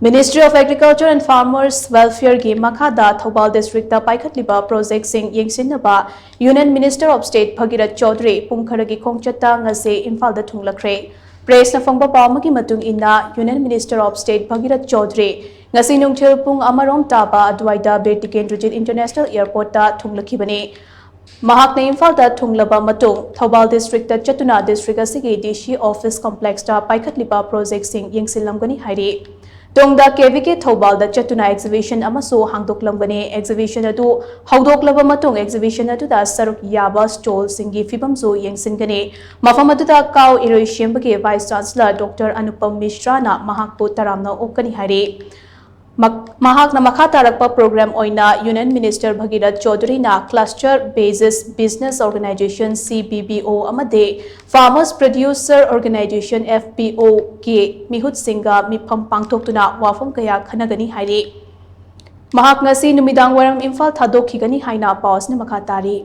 Ministry of Agriculture and Farmers Welfare gi MAKHADA THOUBAL District da PAIKHATLIBA project sing YENGSHINNABA Union Minister of State Bhagirath Choudhary Pung Kharagi Khongchat Ngasi Imphal Da Thunglakhre Press na fangba pawmagi matung ina Union Minister of State Bhagirath Choudhary Ngasi nungthil pung amarom taba adwaida Birtikendrujit International Airport da thunglakibani Mahakna Imphal Da Thunglaba matung THOUBAL District da Chatuna District asigi DC Office Complex da PAIKHATLIBA project sing yengsillamgani hairi Tongda KVK THOUBAL da Chatuna exhibition amaso hangdoklamgani exhibition adu haudoklaba matung exhibition adu da saruk yaba stall singi fibamso yengsingani mafam adu da kaw iroi shembage Vice Chancellor Dr. Anupam Mishra na mahakpo taramna okani hari Mahakna makha tarakpa program oina Union Minister Bhagirath Choudhary na Cluster Basis Business Organization CBBO amade Farmers Producer Organization FPO ke mihut singa mifam pangthoktuna wafam kaya khanagani hairi Mahakna si numidang waram Imphal thadokhi gani haina paus ne makha tari